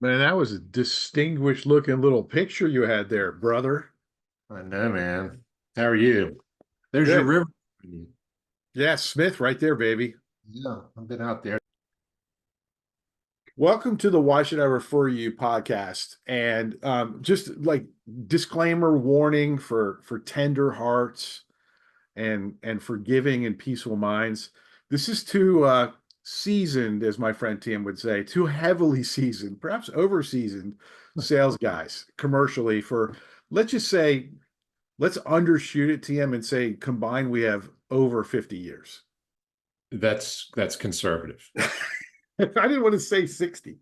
Man, that was a distinguished looking little picture you had there, brother. I know, man. How are you? There's your Good. river. Yeah, Smith right there, baby. Yeah, I've been out there. Welcome to the Why Should I Refer You podcast. And just like disclaimer warning for tender hearts and forgiving and peaceful minds. This is too seasoned, as my friend Tim would say, too heavily seasoned, perhaps over seasoned sales guys commercially for, let's just say, let's undershoot it, TM, and say combined we have over 50 years. That's conservative. I didn't want to say 60.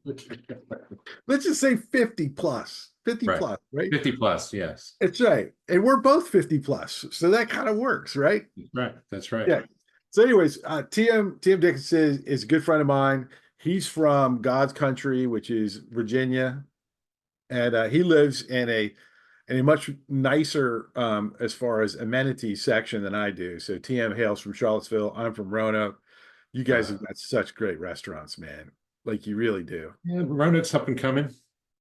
Let's just say 50 plus. 50 Right. plus, right? 50 plus, yes. That's right. And we're both 50 plus. So that kind of works, right? Right. That's right. Yeah. So, anyways, TM Dickinson is a good friend of mine. He's from God's country, which is Virginia, and he lives in a much nicer as far as amenities section than I do. So TM hails from Charlottesville. I'm from Roanoke. You guys Uh, have got such great restaurants, man. Like you really do. yeah, Roanoke's up and coming.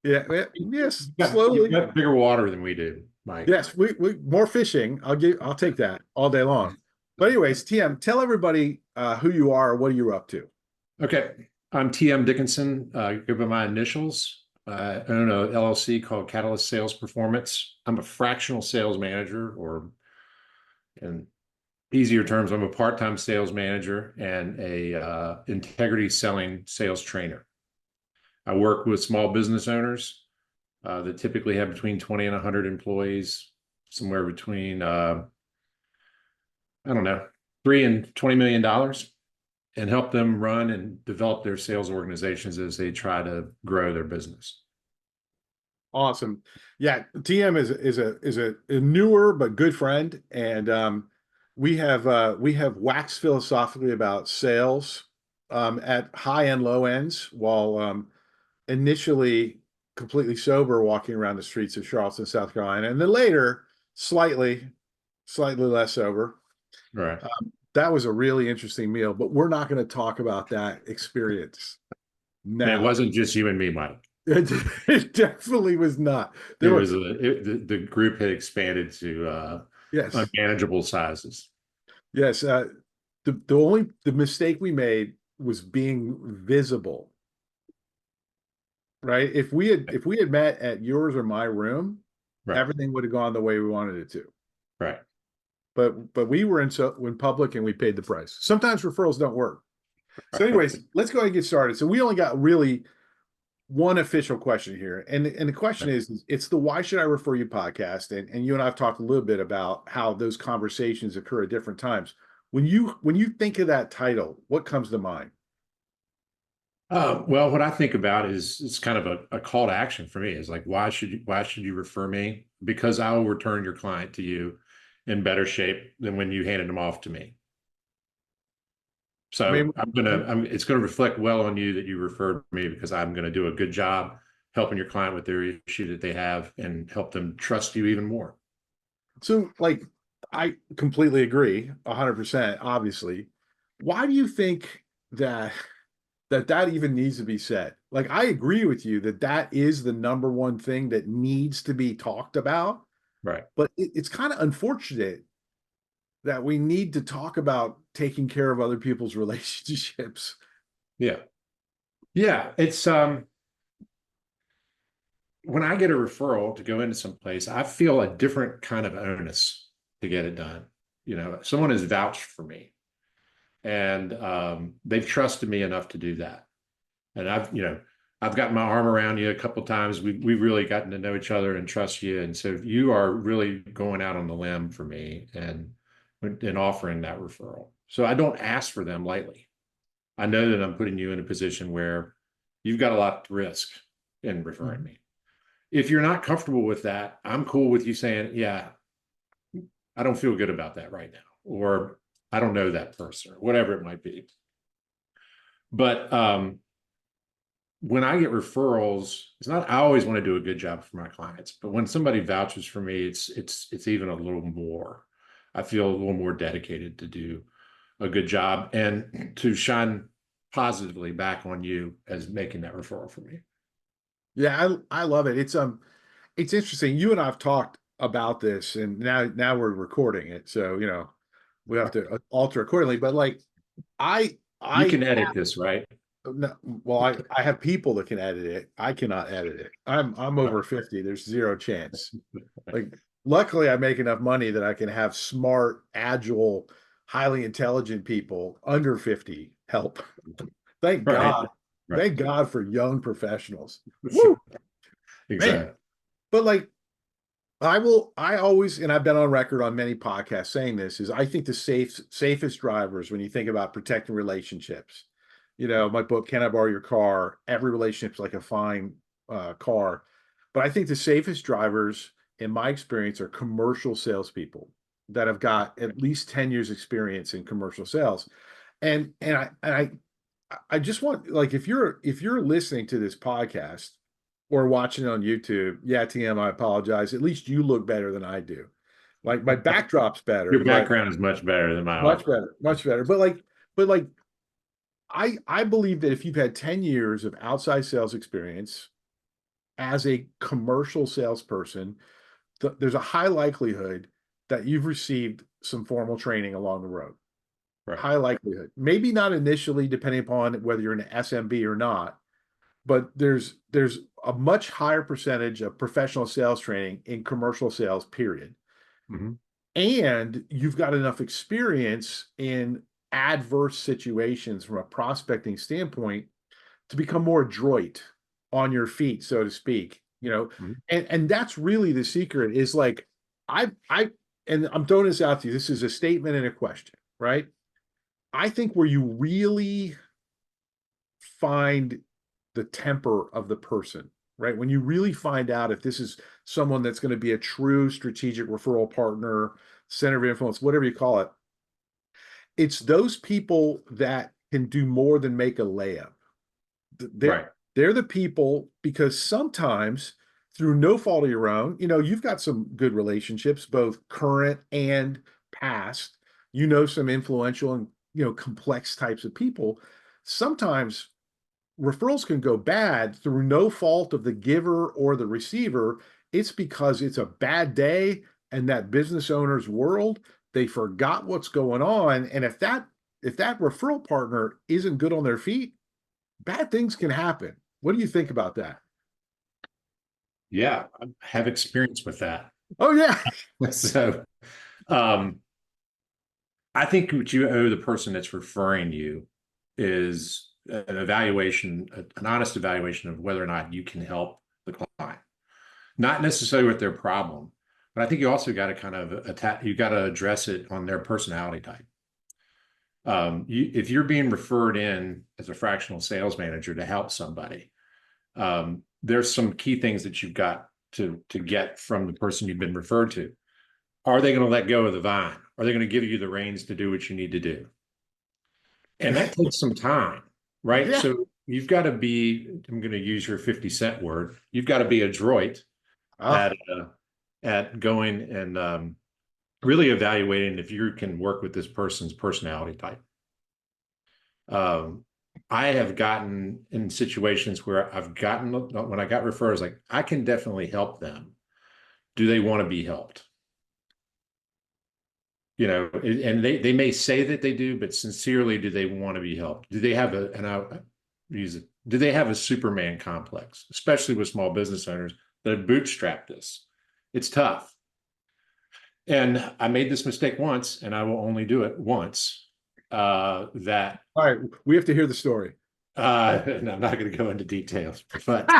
Yeah, yes, You've slowly. got bigger water than we do, Mike. Yes, we more fishing. I'll take that all day long. But anyways, TM, tell everybody who you are, what are you up to? Okay. I'm TM Dickinson. Go by my initials. I own a LLC called Catalyst Sales Performance. I'm a fractional sales manager, or in easier terms, I'm a part-time sales manager and a integrity selling sales trainer. I work with small business owners that typically have between 20 and 100 employees, somewhere between, I don't know, $3 and $20 million, and help them run and develop their sales organizations as they try to grow their business. Awesome. Yeah, TM is a newer but good friend, and we have waxed philosophically about sales at high and low ends, while initially completely sober, walking around the streets of Charleston, South Carolina, and then later slightly less sober. Right. That was a really interesting meal, but we're not going to talk about that experience And it now. wasn't just you and me, Mike. It definitely was not. It There were was the group had expanded to yes. unmanageable sizes. Yes, the mistake we made was being visible, right? If we had met at yours or my room, Right. everything would have gone the way we wanted it to. Right. But we were in public and we paid the price. Sometimes referrals don't work. So, anyways, let's go ahead and get started. So we only got really one official question here, and the question is it's the Why Should I Refer You podcast, and you and I have talked a little bit about how those conversations occur at different times. When you think of that title, what comes to mind? Well, what I think about is it's kind of a call to action for me. Is like, why should you refer me? Because I will return your client to you in better shape than when you handed them off to me. I So mean, it's gonna reflect well on you that you referred me, because I'm gonna do a good job helping your client with their issue that they have and help them trust you even more. so like I completely agree, 100%, obviously. Why do you think that that even needs to be said? Like, I agree with you that that is the number one thing that needs to be talked about, Right. but it's kind of unfortunate that we need to talk about taking care of other people's relationships. Yeah. Yeah. It's when I get a referral to go into some place, I feel a different kind of onus to get it done. Someone has vouched for me, and they've trusted me enough to do that. And I've gotten my arm around you a couple of times. We've really gotten to know each other and trust you. And so you are really going out on the limb for me and offering that referral. So I don't ask for them lightly. I know that I'm putting you in a position where you've got a lot to risk in referring Mhm. me. If you're not comfortable with that, I'm cool with you saying, yeah, I don't feel good about that right now, or I don't know that person, or whatever it might be. But when I get referrals, it's not, I always want to do a good job for my clients, but when somebody vouches for me, it's even a little more. I feel a little more dedicated to do a good job and to shine positively back on you as making that referral for me. Yeah, I love it. It's interesting. You and I've talked about this, and now we're recording it, so we have to alter accordingly. But like, You I can edit this, right? no, well, I have people that can edit it. I cannot edit it. I'm over 50. There's zero chance. Like, luckily, I make enough money that I can have smart, agile, highly intelligent people under 50 help. Thank Right. God. Right. Thank God for young professionals. Woo, man. Exactly. But like, I always, and I've been on record on many podcasts saying this, is I think the safest drivers when you think about protecting relationships. My book, Can I Borrow Your Car? Every relationship's like a fine car. But I think the safest drivers, in my experience, are commercial salespeople that have got at least 10 years experience in commercial sales. And I just want, like, if you're listening to this podcast or watching it on YouTube, yeah, TM, I apologize. At least you look better than I do. Like, my backdrop's better, Your but background is much better than my much offer. better, much better. But like I believe that if you've had 10 years of outside sales experience as a commercial salesperson, there's a high likelihood that you've received some formal training along the road. Right. High likelihood. Maybe not initially, depending upon whether you're an SMB or not, but there's a much higher percentage of professional sales training in commercial sales, period. Mhm. And you've got enough experience in adverse situations from a prospecting standpoint to become more adroit on your feet, so to speak. Mhm. And that's really the secret. Is like, I and I'm throwing this out to you. This is a statement and a question, right? I think where you really find the temper of the person, right? When you really find out if this is someone that's going to be a true strategic referral partner, center of influence, whatever you call it, it's those people that can do more than make a layup. They're Right. they're the people, because sometimes through no fault of your own, you've got some good relationships, both current and past. Some influential and complex types of people. Sometimes referrals can go bad through no fault of the giver or the receiver. It's because it's a bad day and that business owner's world, they forgot what's going on. And if that referral partner isn't good on their feet, bad things can happen. What do you think about that? Yeah, I have experience with that. Oh yeah. So, um, I think what you owe the person that's referring you is an evaluation, an honest evaluation of whether or not you can help the client. Not necessarily with their problem, but I think you also got to kind of attack, you got to address it on their personality type. If you're being referred in as a fractional sales manager to help somebody, there's some key things that you've got to get from the person you've been referred to. Are they going to let go of the vine? Are they going to give you the reins to do what you need to do? And that takes some time, right? Yeah. So you've got to be, I'm going to use your 50-cent word, you've got to be adroit Ah, at going and really evaluating if you can work with this person's personality type. Um, I have gotten in situations where I've gotten, when I got referrals, like, I can definitely help them. Do they want to be helped? And they may say that they do, but sincerely, do they want to be helped? Do they have and I use it, do they have a Superman complex, especially with small business owners that have bootstrapped this? It's tough. And I made this mistake once, and I will only do it once. That all right. We have to hear the story. and I'm not going to go into details, but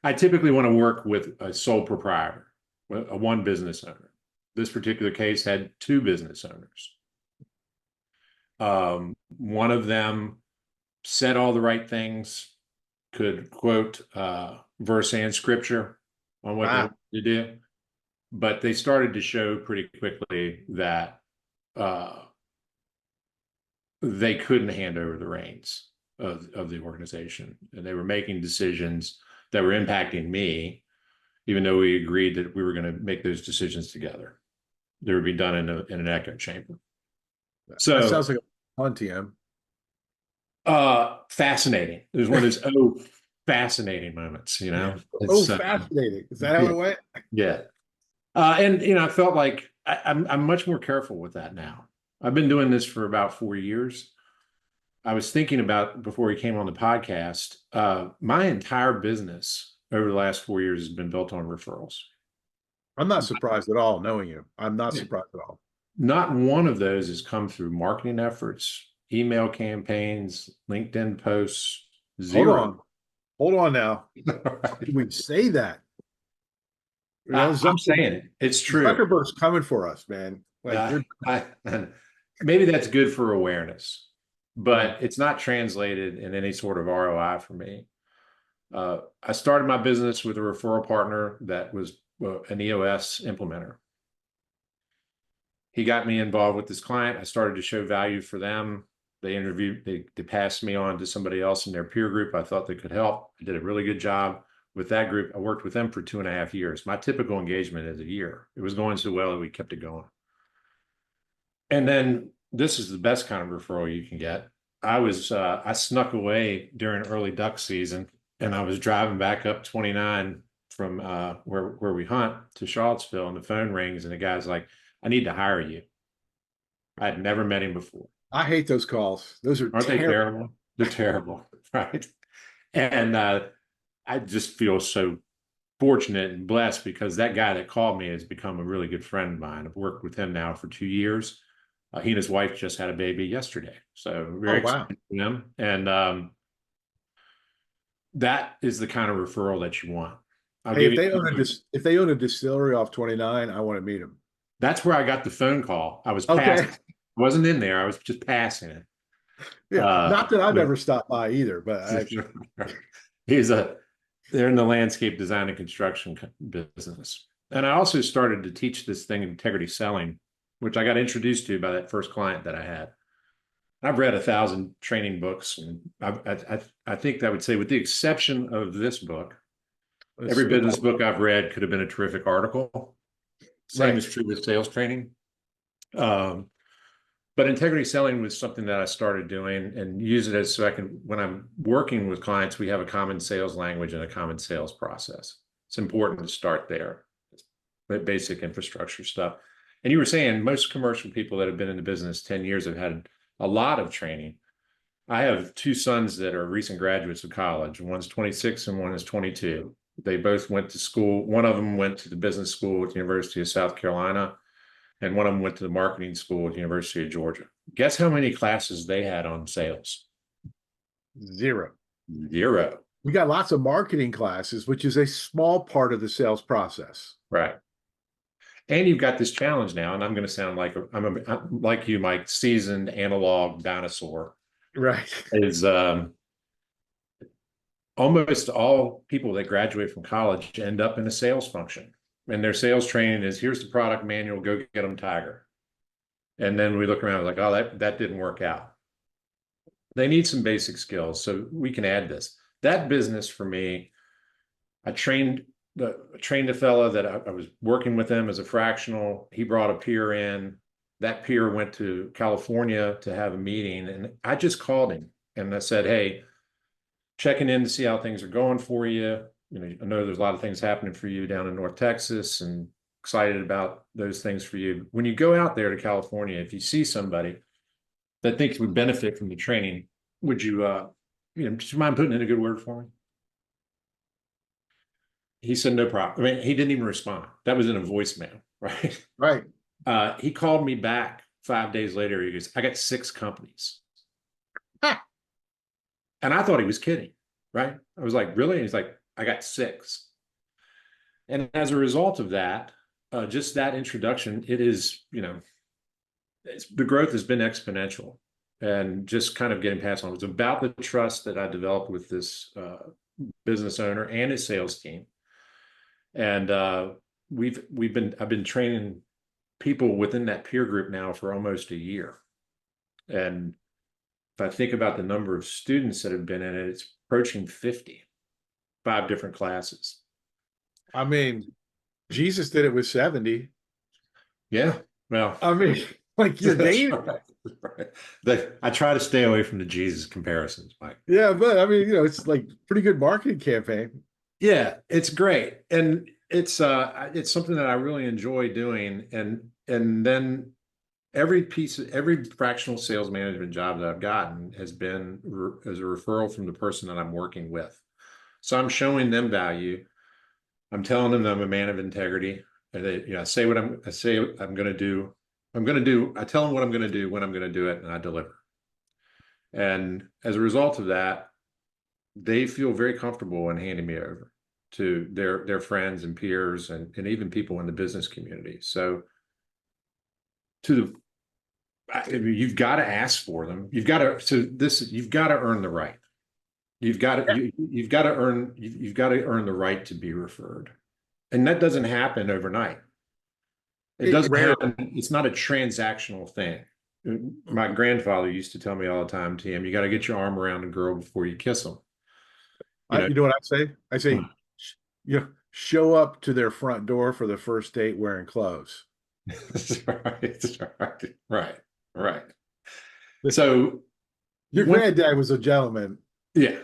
I typically want to work with a sole proprietor, a one business owner. This particular case had two business owners. One of them said all the right things, could quote verse and scripture on what they Ah, wanted to do, but they started to show pretty quickly that uh, they couldn't hand over the reins of the organization, and they were making decisions that were impacting me, even though we agreed that we were going to make those decisions together. They would be done in an echo chamber. that So sounds like a fun TM. fascinating. It was one of those, oh, fascinating moments, you know. Oh, It's fascinating. Is that how yeah, it went? yeah. And I felt like I'm much more careful with that now. I've been doing this for about 4 years. I was thinking about before we came on the podcast, my entire business over the last 4 years has been built on referrals. I'm not surprised at all, knowing you. I'm not surprised at all. Not one of those has come through marketing efforts, email campaigns, LinkedIn posts, Hold on. zero. Hold on now. We say that. You know, I'm saying it. It's true. Zuckerberg's coming for us, man. Like Uh, you're and maybe that's good for awareness, mm, but it's not translated in any sort of ROI for me. I started my business with a referral partner that was an EOS implementer. He got me involved with this client. I started to show value for them. They passed me on to somebody else in their peer group. I thought they could help. I did a really good job with that group. I worked with them for 2.5 years. My typical engagement is a year. It was going so well that we kept it going. And then this is the best kind of referral you can get. I snuck away during early duck season, and I was driving back up 29 from where we hunt to Charlottesville, and the phone rings, and the guy's like, "I need to hire you." I had never met him before. I hate those calls. Those are Aren't they terrible. terrible? They're terrible, right? And I just feel so fortunate and blessed because that guy that called me has become a really good friend of mine. I've worked with him now for 2 years. He and his wife just had a baby yesterday, so Oh very wow. excited for them. And that is the kind of referral that you want. I'll Hey, give you. if they own a distillery off 29, I want to meet them. That's where I got the phone call. I was Okay. passing. I wasn't in there. I was just passing it. Yeah. Not that I've But ever stopped by either, but I he's a they're in the landscape design and construction business. And I also started to teach this thing, integrity selling, which I got introduced to by that first client that I had. I've read 1,000 training books, and I think I would say, with the exception of this book, every it's business book I've read could have been a terrific article. Same right. is true with sales training. Um, but integrity selling was something that I started doing and use it as so I can, when I'm working with clients, we have a common sales language and a common sales process. It's important to start there, basic infrastructure stuff. And you were saying most commercial people that have been in the business 10 years have had a lot of training. I have two sons that are recent graduates of college. One's 26 and one is 22. They both went to school. One of them went to the business school at the University of South Carolina, and one of them went to the marketing school at the University of Georgia. Guess how many classes they had on sales? Zero. Zero. We got lots of marketing classes, which is a small part of the sales process. Right. And you've got this challenge now, and I'm going to sound like I'm like you, Mike, seasoned analog dinosaur. Right. Is almost all people that graduate from college end up in a sales function, and their sales training is, here's the product manual, go get them Tiger. And then we look around like, oh, that didn't work out. They need some basic skills, so we can add this. That business for me, I trained a fellow that I was working with him as a fractional. He brought a peer in. That peer went to California to have a meeting, and I just called him and I said, "Hey, checking in to see how things are going for you. You know, I know there's a lot of things happening for you down in North Texas, and excited about those things for you. When you go out there to California, if you see somebody that thinks would benefit from the training, would you, just mind putting in a good word for me?" He said, "No problem." I mean, he didn't even respond. That was in a voicemail, right? Right. He called me back 5 days later. He goes, "I got 6 companies." Ha! And I thought he was kidding, right? I was like, "Really?" And he's like, "I got 6." And as a result of that, just that introduction, it is, the growth has been exponential, and just kind of getting past on. It's about the trust that I developed with this business owner and his sales team. And I've been training people within that peer group now for almost a year. And if I think about the number of students that have been in it, it's approaching 50, 5 different classes. I mean, Jesus did it with 70. Yeah. Well, I mean, Like you're That's gaining. right. Right. I try to stay away from the Jesus comparisons, Mike. Yeah, but I mean, it's like pretty good marketing campaign. Yeah, it's great. And it's something that I really enjoy doing. And then every fractional sales management job that I've gotten has been as a referral from the person that I'm working with. So I'm showing them value. I'm telling them that I'm a man of integrity. And I say what I say I'm going to do. I tell them what I'm going to do, when I'm going to do it, and I deliver. And as a result of that, they feel very comfortable in handing me over to their friends and peers and even people in the business community. So to the I mean, you've got to ask for them. You've got to earn the right. You've got to earn the right to be referred. And that doesn't happen overnight. It doesn't Rarely. happen. It's not a transactional thing. My grandfather used to tell me all the time, TM, you got to get your arm around a girl before you kiss them. You know, You know what I say? I say, show up to their front door for the first date wearing clothes. that's right. That's right. Right. Right. So Your when, granddad was a gentleman. yeah,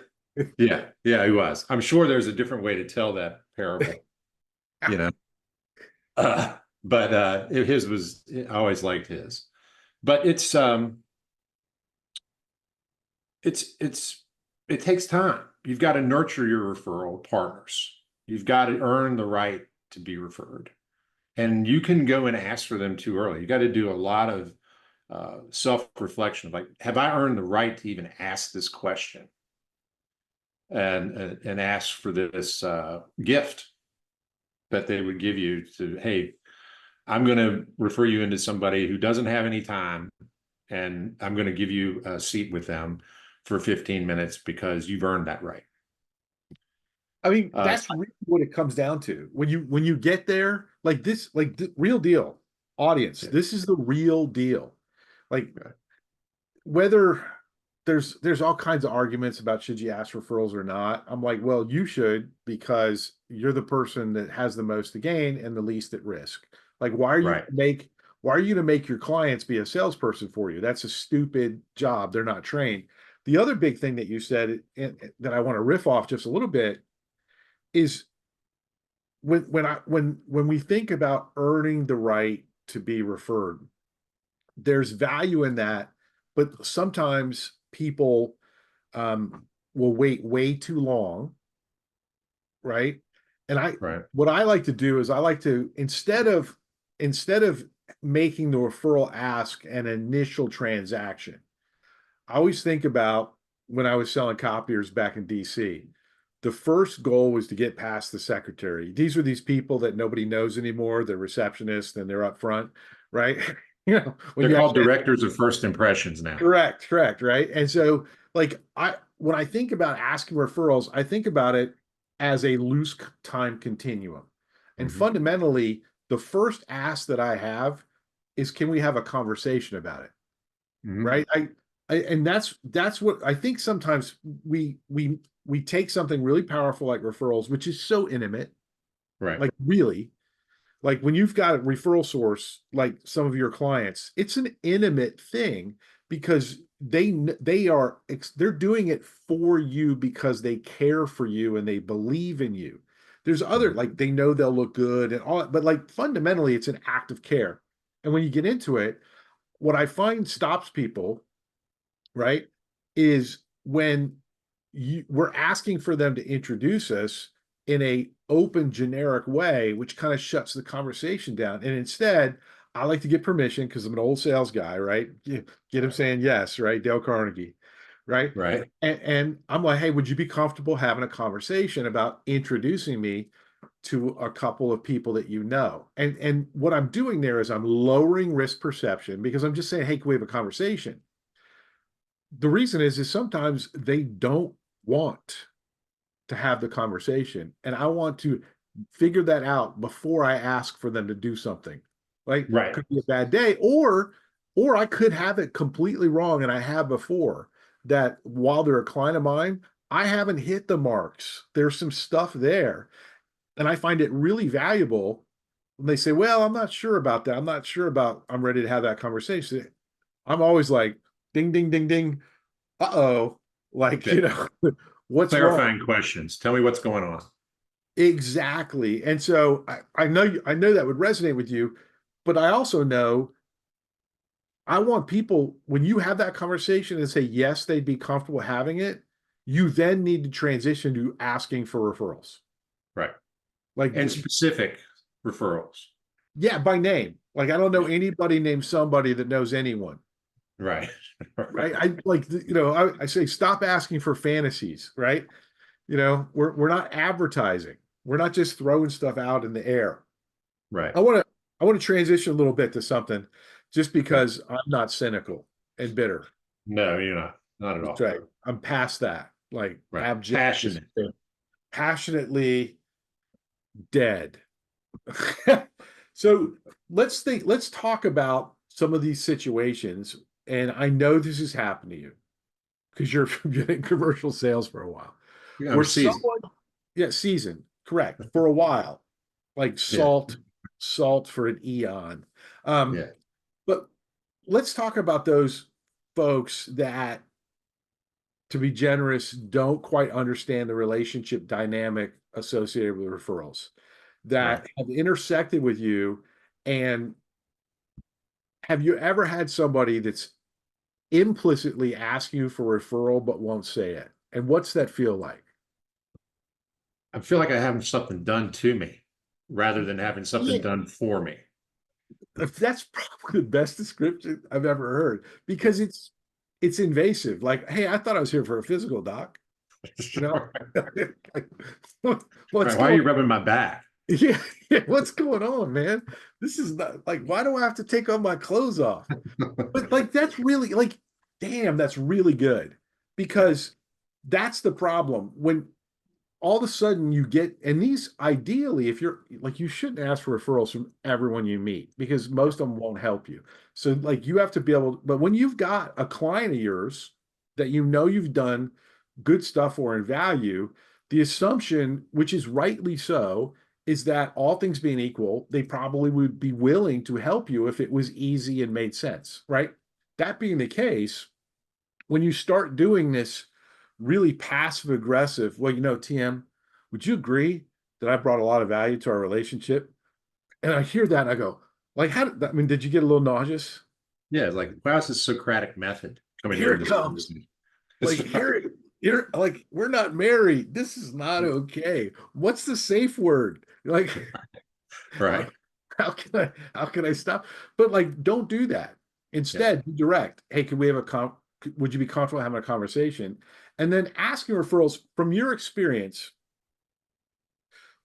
yeah, he was. I'm sure there's a different way to tell that parable, you know. But his was, I always liked his. But it takes time. You've got to nurture your referral partners. You've got to earn the right to be referred. And you can go and ask for them too early. You got to do a lot of self-reflection of like, have I earned the right to even ask this question and ask for this gift that they would give you to, hey, I'm going to refer you into somebody who doesn't have any time, and I'm going to give you a seat with them for 15 minutes because you've earned that right. I mean, Uh, that's really what it comes down to. When you get there, like this, like the real deal, audience, yeah, this is the real deal. Like whether there's all kinds of arguments about should you ask referrals or not. I'm like, well, you should because you're the person that has the most to gain and the least at risk. Like, right, why are you going to make your clients be a salesperson for you? That's a stupid job. They're not trained. The other big thing that you said that I want to riff off just a little bit is when we think about earning the right to be referred, there's value in that, but sometimes people will wait way too long, right? And right, what I like to do is I like to instead of making the referral ask an initial transaction, I always think about when I was selling copiers back in DC. The first goal was to get past the secretary. These are these people that nobody knows anymore. They're receptionists and they're up front, right? When they're you called actually directors of first impressions now. correct, right? And so, like, when I think about asking referrals, I think about it as a loose time continuum. And Mhm. fundamentally, the first ask that I have is, can we have a conversation about it? Mhm. Right? And that's what I think sometimes we take something really powerful like referrals, which is so intimate, Right, like really, like when you've got a referral source like some of your clients, it's an intimate thing because they're doing it for you because they care for you and they believe in you. There's other, Mhm. like, they know they'll look good and all, but like fundamentally it's an act of care. And when you get into it, what I find stops people, right, is when we're asking for them to introduce us in a open generic way, which kind of shuts the conversation down. And instead, I like to get permission because I'm an old sales guy, right? Get him saying yes, right? Dale Carnegie, right? Right, And I'm like, hey, would you be comfortable having a conversation about introducing me to a couple of people that you know? And what I'm doing there is I'm lowering risk perception because I'm just saying, hey, can we have a conversation? The reason is sometimes they don't want to have the conversation. And I want to figure that out before I ask for them to do something. Like, right. could be a bad day, or I could have it completely wrong, and I have before that while they're a client of mine, I haven't hit the marks. There's some stuff there. And I find it really valuable when they say, well, I'm not sure about that. I'm not sure about, I'm ready to have that conversation. I'm always like, ding, ding, ding, ding. Uh-oh. Like, Yeah. what's wrong? Clarifying questions. Tell me what's going on. Exactly. And so I know that would resonate with you, but I also know I want people, when you have that conversation and say yes, they'd be comfortable having it, you then need to transition to asking for referrals. Right. Like, And specific referrals. yeah, by name. Like, I don't know Yeah. anybody named somebody that knows anyone. Right. Right. Right. I like, I say stop asking for fantasies, right? We're not advertising. We're not just throwing stuff out in the air. Right. I want to transition a little bit to something just Okay. because I'm not cynical and bitter. No, you're not. Not at That's all. right. I'm past that. Like Right. abject Passionate. despair. Passionately dead. So let's talk about some of these situations. And I know this has happened to you because you're been in commercial sales for a while. Yeah, I'm Where seasoned. someone, yeah, season, correct, for a while, like Yeah. salt for an eon. Yeah. But let's talk about those folks that, to be generous, don't quite understand the relationship dynamic associated with referrals Right. that have intersected with you. And have you ever had somebody that's implicitly asking you for referral but won't say it? And what's that feel like? I feel like I have something done to me rather than having something Yeah, done for me. that's probably the best description I've ever heard because it's invasive. Like, hey, I thought I was here for a physical, doc. You know, what's Right. Why are going you rubbing my back? Yeah, yeah, what's going on, man? This is not like, why do I have to take all my clothes off? But like, that's really like, damn, that's really good Yeah. because that's the problem. When all of a sudden you get, and these ideally, if you're like, you shouldn't ask for referrals from everyone you meet because most of them won't help you. So, like, you have to be able, but when you've got a client of yours that you've done good stuff for and value, the assumption, which is rightly so, is that all things being equal, they probably would be willing to help you if it was easy and made sense, right? That being the case, when you start doing this really passive aggressive, well, TM, would you agree that I brought a lot of value to our relationship? And I hear that and I go, like, I mean, did you get a little nauseous? Yeah. It's like, wow, it's a Socratic method coming Here during it this comes. conversation. Like, here, like, we're not married. This is not okay. What's the safe word? Like, Right. how can I stop? But like, don't do that. Yeah. Instead, be direct. Hey, can we have would you be comfortable having a conversation? And then asking referrals from your experience.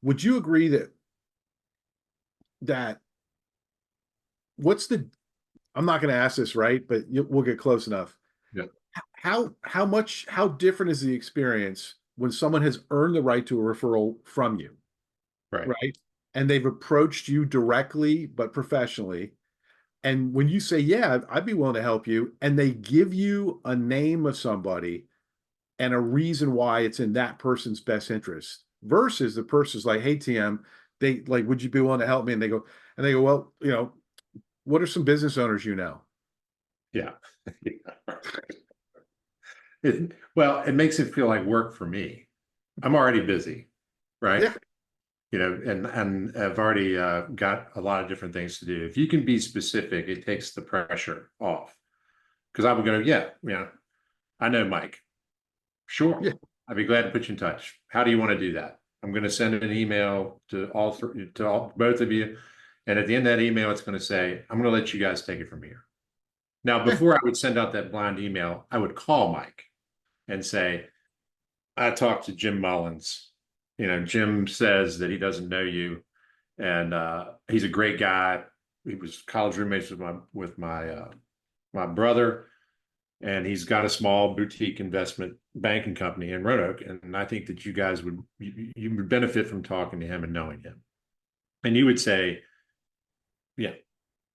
Would you agree that what's the I'm not going to ask this, right, but we'll get close enough. Yeah. How different is the experience when someone has earned the right to a referral from you, Right. right? And they've approached you directly but professionally. And when you say, yeah, I'd be willing to help you, and they give you a name of somebody and a reason why it's in that person's best interest versus the person's like, hey, TM, they like, would you be willing to help me? And they go, well, what are some business owners you know? Yeah. Well, it makes it feel like work for me. I'm already busy, right? Yeah. And I've already got a lot of different things to do. If you can be specific, it takes the pressure off. Because I would go, yeah, I know Mike. Sure, Yeah. I'd be glad to put you in touch. How do you want to do that? I'm going to send an email to both of you, and at the end of that email, it's going to say, I'm going to let you guys take it from here. Now, Yeah. before I would send out that blind email, I would call Mike and say, I talked to Jim Mullins. Jim says that he doesn't know you, and he's a great guy. He was college roommates with my brother, and he's got a small boutique investment banking company in Roanoke. And I think that you would benefit from talking to him and knowing him. And you would say, yeah,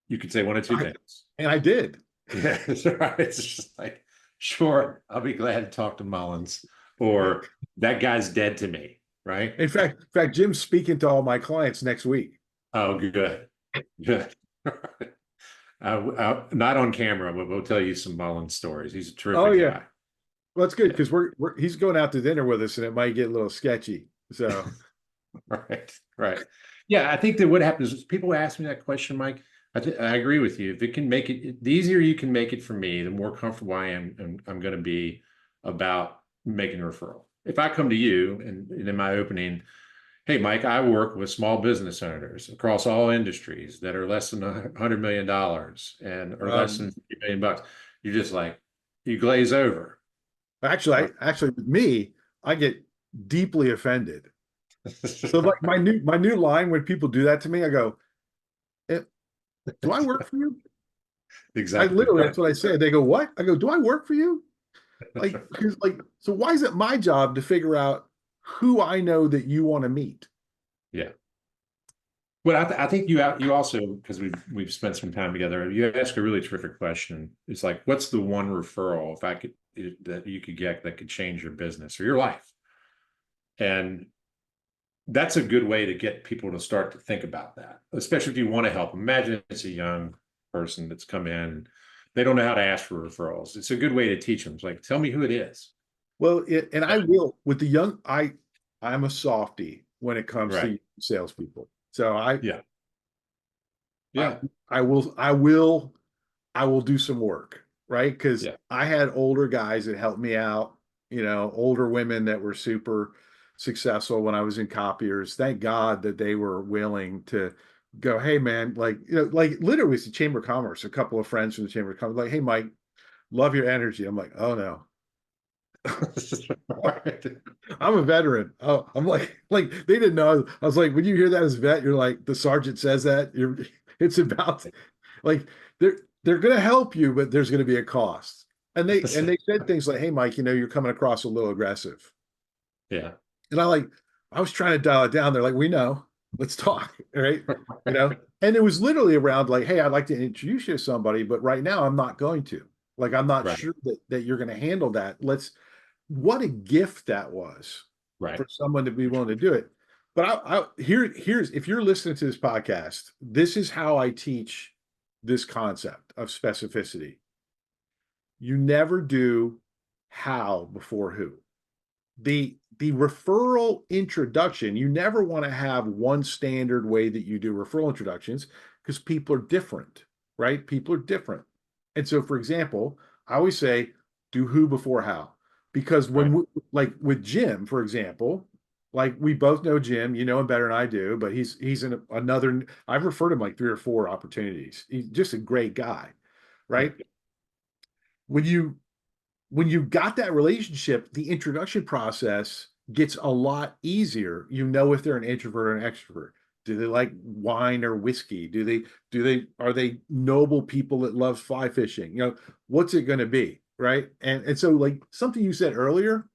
you could say one of two I, things. and I did. Yeah, right. It's just like, sure, I'll be glad to talk to Mullins, or that guy's dead to me, right? In fact, Jim's speaking to all my clients next week. Oh, good. Good. Not on camera, but we'll tell you some Mullen stories. He's a Oh terrific yeah. guy. Well, that's good Yeah. because he's going out to dinner with us and it might get a little sketchy. So Right. Right. Yeah. I think that what happens is people ask me that question, Mike. I agree with you. If it can make it, the easier you can make it for me, the more comfortable I am, and I'm going to be about making a referral. If I come to you and in my opening, hey, Mike, I work with small business owners across all industries that are less than $100 million and or less than um, 50 million bucks. You're just like, you glaze over. Right. actually with me, I get deeply offended. So like my new line when people do that to me, I go, "Eh, do I work for you?" I Exactly literally, right. that's what I say. They go, "What?" I go, "Do I work for you?" Like, because like, so why is it my job to figure out who I know that you want to meet? Yeah. Well, I think you also, because we've spent some time together, you ask a really terrific question. It's like, what's the one referral if I could that you could get that could change your business or your life? And that's a good way to get people to start to think about that, especially if you want to help. Imagine it's a young person that's come in, they don't know how to ask for referrals. It's a good way to teach them. It's like, tell me who it is. Well, and I will with the young. I'm a softie when it comes Right. to salespeople. So I Yeah. I Yeah. I will do some work, right? Because Yeah. I had older guys that helped me out, older women that were super successful when I was in copiers. Thank God that they were willing to go, hey man, like, like literally it's the Chamber of Commerce, a couple of friends from the Chamber of Commerce, like, hey Mike, love your energy. I'm like, oh no. Right. I'm a veteran. Oh, I'm like they didn't know. I was like, when you hear that as a vet, you're like, the sergeant says that. It's about like they're gonna help you, but there's gonna be a cost. And they said things like, hey Mike, you're coming across a little aggressive. Yeah. And I was trying to dial it down. They're like, we know, let's talk. Right. And it was literally around like, hey, I'd like to introduce you to somebody, but right now I'm not going to. Like, I'm not Right. sure that you're going to handle that. What a gift that was Right. for someone to be willing to do it. But here's if you're listening to this podcast, this is how I teach this concept of specificity. You never do how before who. The referral introduction, you never want to have one standard way that you do referral introductions because people are different, right? People are different. And so, for example, I always say, do who before how. Because Right. like with Jim, for example, like we both know Jim, you know him better than I do, but he's in another, I've referred him like 3 or 4 opportunities. He's just a great guy, right? When you when you got that relationship, the introduction process gets a lot easier. You know if they're an introvert or an extrovert. Do they like wine or whiskey? Do they are they noble people that love fly fishing? What's it going to be, right? And so like something you said earlier,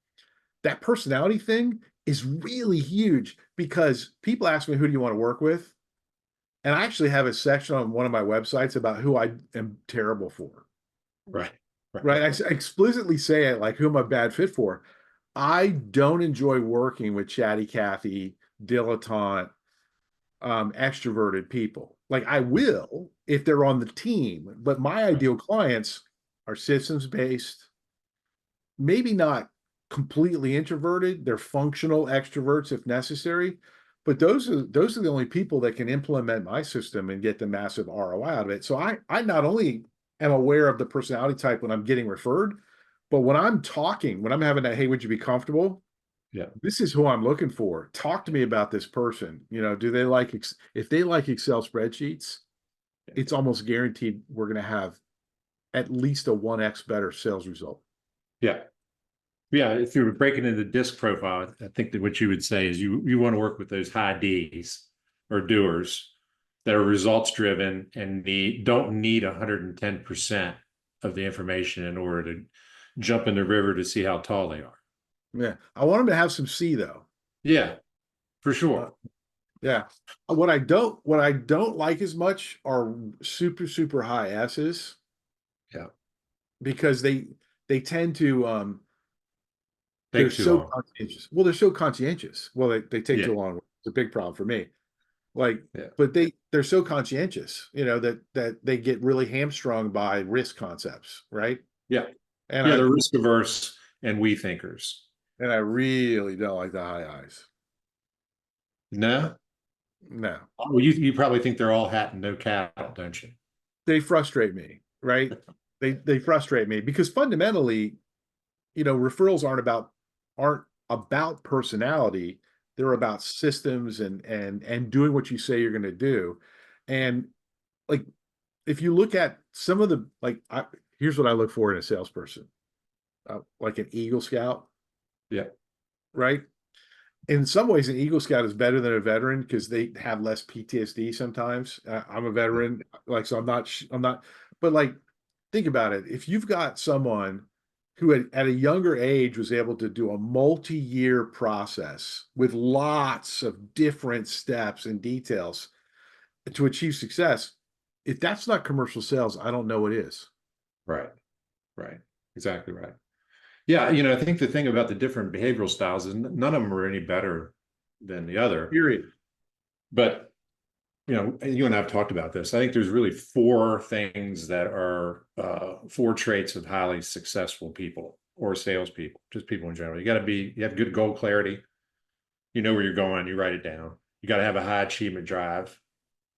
that personality thing is really huge because people ask me who do you want to work with? And I actually have a section on one of my websites about who I am terrible for. Right. Right. Right. I explicitly say it like who am I a bad fit for? I don't enjoy working with chatty Cathy, dilettante, extroverted people. Like I will if they're on the team, but my Right. ideal clients are systems based, maybe not completely introverted. They're functional extroverts if necessary. But those are the only people that can implement my system and get the massive ROI out of it. So I not only am aware of the personality type when I'm getting referred, but when I'm talking, when I'm having that, hey, would you be comfortable? Yeah. This is who I'm looking for. Talk to me about this person. Do they like if they like Excel spreadsheets, Yeah. it's almost guaranteed we're going to have at least a 1x better sales result. Yeah. Yeah, if you were breaking into the disc profile, I think that what you would say is you want to work with those high Ds or doers that are results driven and don't need 110% of the information in order to jump in the river to see how tall they are. Yeah. I want them to have some C though. Yeah, for Uh, sure. Yeah. What I don't like as much are super, super high S's Yeah, because they tend to they're take too so long. conscientious. Well, they're so conscientious. Well, they take Yeah, too long. It's a big problem for me. Like, Yeah. but they're so conscientious, that they get really hamstrung by risk concepts, right? Yeah. And Yeah. I They're risk averse and we thinkers. and I really don't like the high eyes. No. No, Oh, you probably think they're all hat and no cattle, don't you? they frustrate me, right? They frustrate me because fundamentally, referrals aren't about personality. They're about systems and doing what you say you're going to do. And like, if you look at some of the here's what I look for in a salesperson, like an Eagle Scout, Yeah. right? In some ways, an Eagle Scout is better than a veteran because they have less PTSD sometimes. I'm a veteran, like, so I'm not, but like, think about it. If you've got someone who at a younger age was able to do a multi-year process with lots of different steps and details to achieve success, if that's not commercial sales, I don't know what is. Right. Right. Exactly right. Yeah. I think the thing about the different behavioral styles is none of them are any better than the other. Period. But, you and I have talked about this. I think there's really four things that are four traits of highly successful people or salespeople, just people in general. You have good goal clarity. You know where you're going, you write it down. You got to have a high achievement drive.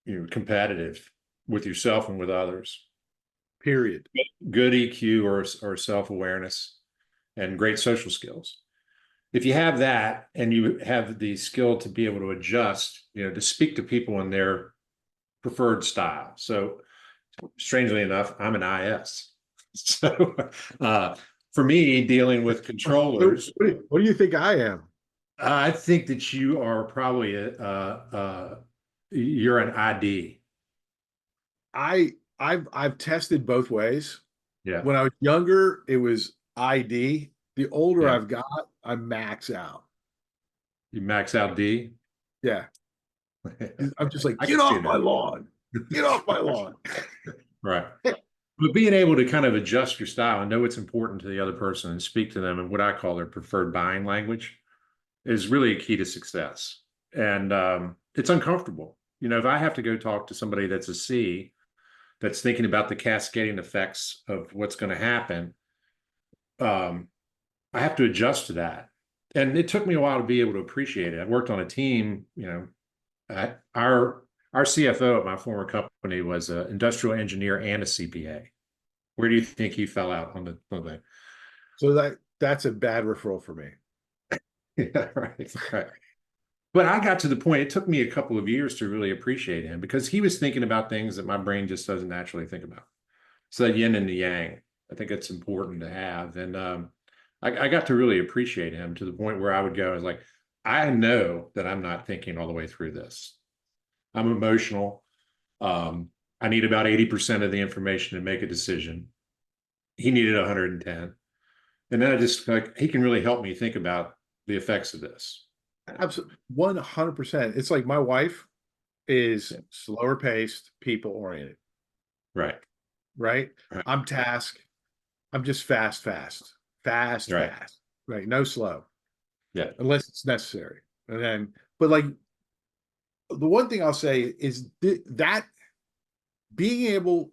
You're competitive with yourself and with others. Period. Good EQ or self-awareness and great social skills. If you have that and you have the skill to be able to adjust, to speak to people in their preferred style. So strangely enough, I'm an IS. So for me, dealing with controllers, What do you think I am? I think that you are probably you're an ID. I've tested both ways. Yeah. When I was younger, it was ID. The older Yeah. I've got, I max out. You max out D. Yeah. I'm just like, I get can see off my that. lawn. Get off my lawn. Right. But being able to kind of adjust your style and know what's important to the other person and speak to them in what I call their preferred buying language is really a key to success. And it's uncomfortable. If I have to go talk to somebody that's a C that's thinking about the cascading effects of what's going to happen, um, I have to adjust to that. And it took me a while to be able to appreciate it. I worked on a team, our CFO at my former company was an industrial engineer and a CPA. Where do you think he fell out on the So that's a bad referral for me. Yeah, right, right. But I got to the point, it took me a couple of years to really appreciate him because he was thinking about things that my brain just doesn't naturally think about. So that yin and the yang, I think it's important to have. And I got to really appreciate him to the point where I would go, I was like, I know that I'm not thinking all the way through this. I'm emotional. I need about 80% of the information to make a decision. He needed 110. And then I just like, he can really help me think about the effects of this. Absolutely. 100%. It's like my wife is Yeah. slower paced, people oriented, Right. right? Right. I'm task. I'm just fast, Right. fast, right? No slow Yeah. unless it's necessary. And then, but like, the one thing I'll say is that being able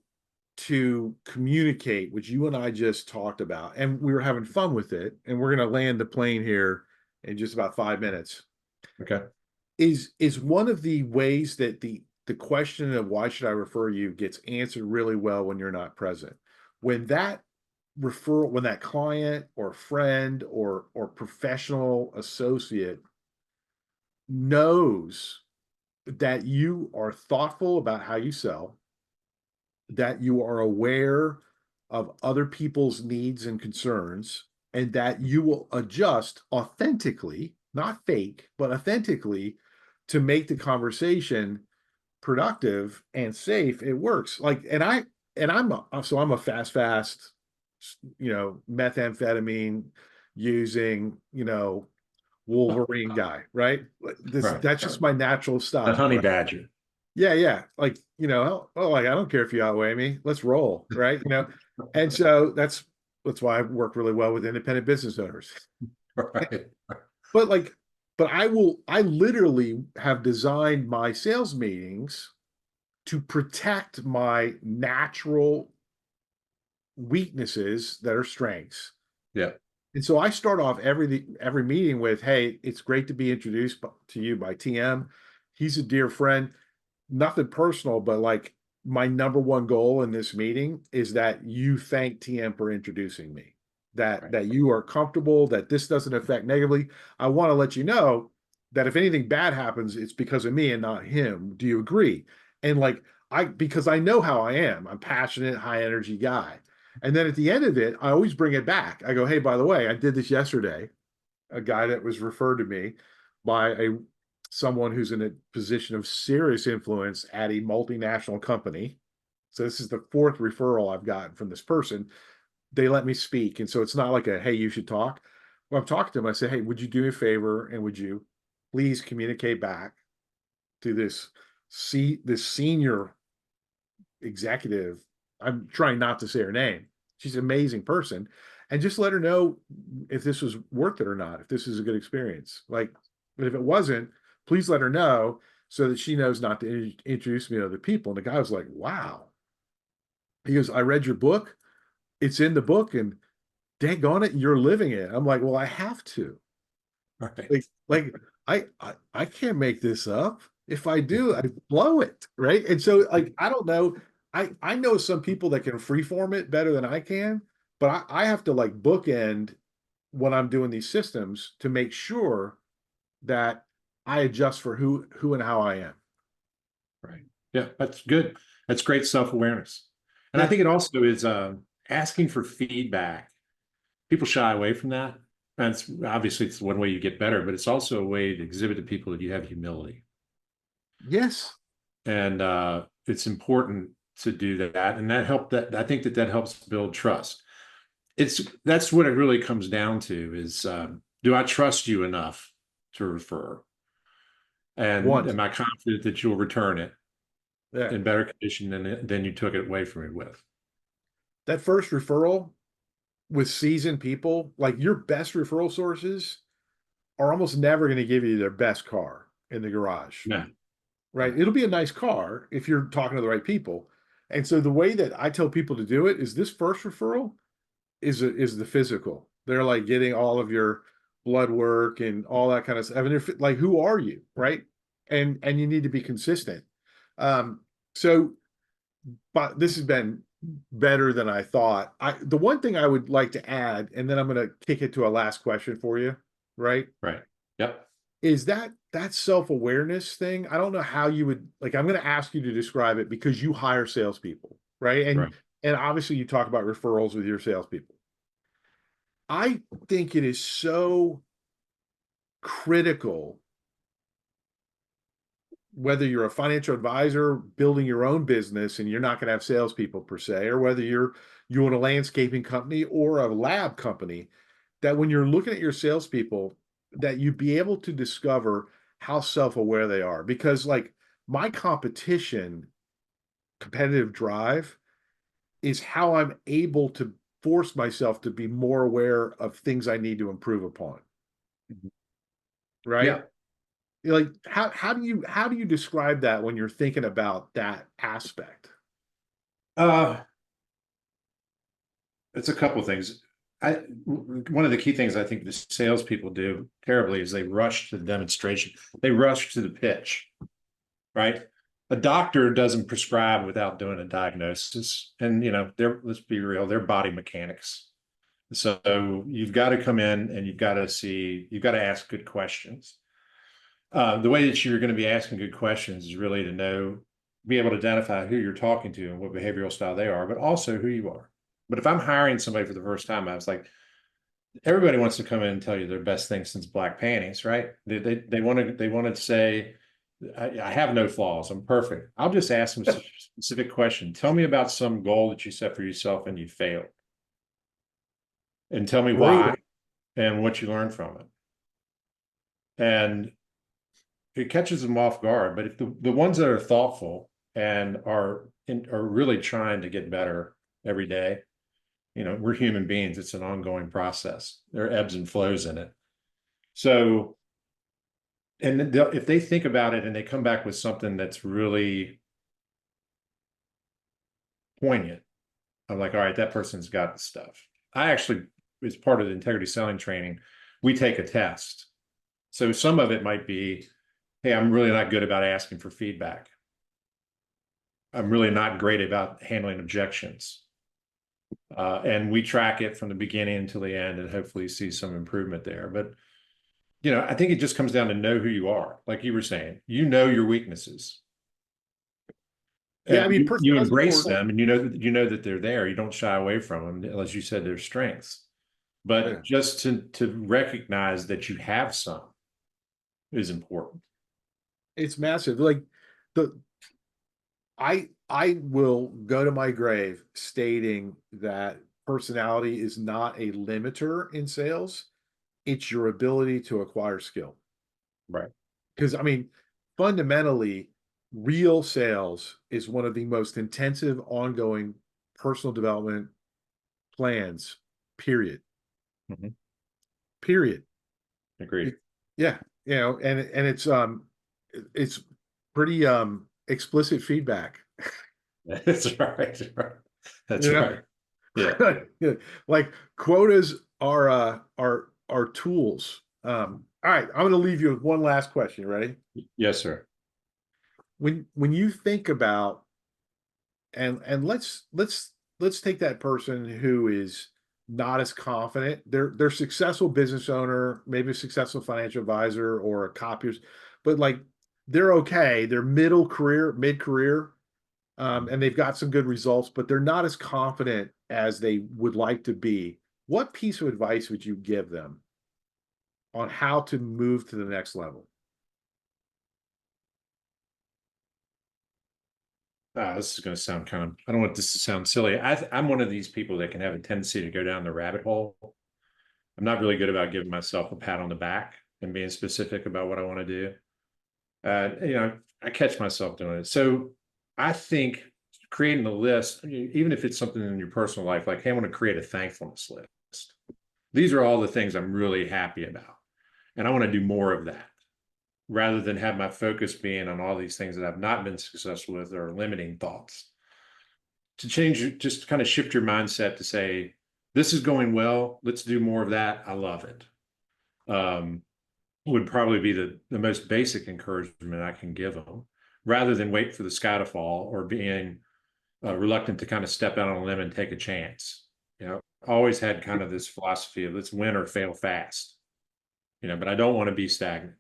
to communicate, which you and I just talked about, and we were having fun with it, and we're going to land the plane here in just about 5 minutes, Okay. is one of the ways that the question of why should I refer you gets answered really well when you're not present. When that referral, when that client or friend or professional associate knows that you are thoughtful about how you sell, that you are aware of other people's needs and concerns, and that you will adjust authentically, not fake, but authentically to make the conversation productive and safe. It works. Like, I'm a fast, methamphetamine using, Wolverine guy, right? Right. That's just my natural The style, honey right? badger. Yeah, yeah. Like, like, I don't care if you outweigh me. Let's roll, right? And so that's why I work really well with independent business owners. Right. But like, but I literally have designed my sales meetings to protect my natural weaknesses that are strengths. Yeah. And so I start off every meeting with, "Hey, it's great to be introduced to you by TM. He's a dear friend. Nothing personal, but like my number one goal in this meeting is that you thank TM for introducing me. Right. That you are comfortable, that this doesn't affect negatively. I want to let you know that if anything bad happens, it's because of me and not him. Do you agree?" And like because I know how I am. I'm passionate, high energy guy. And then at the end of it, I always bring it back. I go, "Hey, by the way, I did this yesterday. A guy that was referred to me by someone who's in a position of serious influence at a multinational company. So this is the fourth referral I've gotten from this person. They let me speak. And so it's not like a, hey, you should talk. When I'm talking to them, I say, hey, would you do me a favor and would you please communicate back to this senior executive. I'm trying not to say her name. She's an amazing person. And just let her know if this was worth it or not, if this is a good experience. Like, but if it wasn't, please let her know so that she knows not to introduce me to other people." And the guy was like, wow. He goes, "I read your book. It's in the book, and daggone it, you're living it." I'm like, well, I have to. Right. Like I can't make this up. If I do, I blow it, right? And so like I don't know. I know some people that can freeform it better than I can, but I have to like bookend when I'm doing these systems to make sure that I adjust for who and how I am. Right. Yeah, that's good. That's great self-awareness. And I Yeah. think it also is asking for feedback. People shy away from that. And it's obviously it's one way you get better, but it's also a way to exhibit to people that you have humility. Yes. And it's important to do that. And that helped that I think that that helps build trust. That's what it really comes down to is do I trust you enough to refer? And One. am I confident that you'll return it Yeah. in better condition than you took it away from me with? That first referral with seasoned people, like your best referral sources are almost never going to give you their best car in the garage, No. right? It'll be a nice car if you're talking to the right people. And so the way that I tell people to do it is this first referral is the physical. They're like getting all of your blood work and all that kind of stuff. I mean, like, who are you, right? And you need to be consistent. Um, so, but this has been better than I thought. The one thing I would like to add, and then I'm going to kick it to a last question for you, right? Right. Yep. Is that self-awareness thing. I don't know how you would like, I'm going to ask you to describe it because you hire salespeople, right? Right. And obviously you talk about referrals with your salespeople. I think it is so critical, whether you're a financial advisor building your own business and you're not going to have salespeople per se, or whether you own a landscaping company or a lab company, that when you're looking at your salespeople, that you be able to discover how self-aware they are. Because like my competitive drive is how I'm able to force myself to be more aware of things I need to improve upon. Mhm. Right? Yeah. Like how do you describe that when you're thinking about that aspect? Uh, it's a couple of things. One of the key things I think the salespeople do terribly is they rush to the demonstration. They rush to the pitch, right? A doctor doesn't prescribe without doing a diagnosis. And, let's be real, they're body mechanics. So you've got to come in and you've got to ask good questions. The way that you're going to be asking good questions is really to be able to identify who you're talking to and what behavioral style they are, but also who you are. But if I'm hiring somebody for the first time, I was like, everybody wants to come in and tell you their best thing since black panties, right? They want to say, I have no flaws. I'm perfect. I'll just ask them a specific question. Tell me about some goal that you set for yourself and you failed, and tell me Great. why and what you learned from it. And it catches them off guard. But if the ones that are thoughtful and are really trying to get better every day, we're human beings. It's an ongoing process. There are ebbs and flows in it. So And then if they think about it and they come back with something that's really poignant, I'm like, all right, that person's got the stuff. I actually, as part of the integrity selling training, we take a test. So some of it might be, hey, I'm really not good about asking for feedback. I'm really not great about handling objections. And we track it from the beginning until the end and hopefully see some improvement there. But, I think it just comes down to know who you are. Like you were saying, your weaknesses Yeah, I and mean, you personnel is embrace important. them, and you know that they're there. You don't shy away from them, as you said, they're strengths. But Yeah, just to recognize that you have some is important. it's massive. Like the I will go to my grave stating that personality is not a limiter in sales. It's your ability to acquire skill. Right. Because I mean, fundamentally, real sales is one of the most intensive ongoing personal development plans, period. Mhm. Period. Agreed. It, yeah, and it's pretty explicit feedback. That's right. That's You right. Yeah. know, like quotas are tools. All right, I'm going to leave you with one last question. Ready? Yes, sir. When you think about and let's take that person who is not as confident. They're successful business owner, maybe a successful financial advisor or a copyist, but like they're okay. They're mid career, and they've got some good results, but they're not as confident as they would like to be. What piece of advice would you give them on how to move to the next level? This is going to sound I don't want this to sound silly. I'm one of these people that can have a tendency to go down the rabbit hole. I'm not really good about giving myself a pat on the back and being specific about what I want to do. I catch myself doing it. So I think creating a list, even if it's something in your personal life, like, hey, I want to create a thankfulness list. These are all the things I'm really happy about. And I want to do more of that rather than have my focus being on all these things that I've not been successful with or limiting thoughts. To change, just kind of shift your mindset to say, this is going well. Let's do more of that. I love it. Would probably be the most basic encouragement I can give them rather than wait for the sky to fall or being reluctant to kind of step out on a limb and take a chance. Always had kind of this philosophy of let's win or fail fast, but I don't want to be stagnant.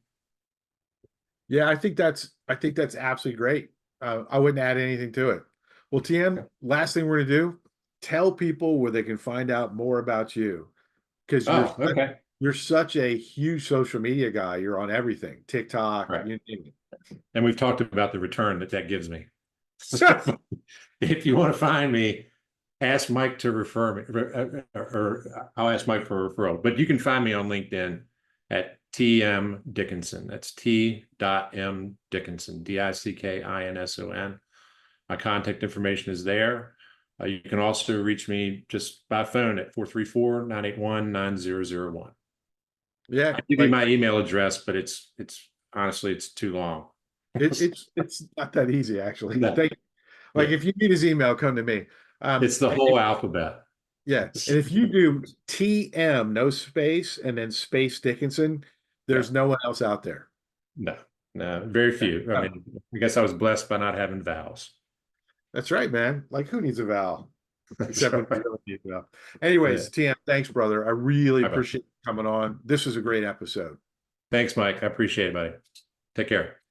Yeah, I think that's absolutely great. I wouldn't add anything to it. Well, TM, last thing we're gonna do, tell people where they can find out more about you because Oh, okay. you're such a huge social media guy. You're on everything, TikTok, Right. you name And we've talked about the return that gives me. it. If you want to find me, ask Mike to refer me, or I'll ask Mike for a referral. But you can find me on LinkedIn at TM Dickinson. That's T.M Dickinson, Dickinson. My contact information is there. You can also reach me just by phone at 434-981-9001. Yeah, I give you like my email address, but it's honestly it's too long. it's not that easy actually. No, Like yeah, if you need his email, come to me. it's the And whole alphabet. yeah, and if you do TM, no space, and then space Dickinson, Yeah, there's no one else out there. no, no, very Yeah. few. I mean, I guess I was blessed by not having vowels. That's right, man. Like who needs a vowel? That's Except when you right. really need a vowel. Yeah. Anyways, TM, thanks, brother. I really Bye bye. appreciate you coming on. This was a great episode. Thanks, Mike. I appreciate it, buddy. Take care.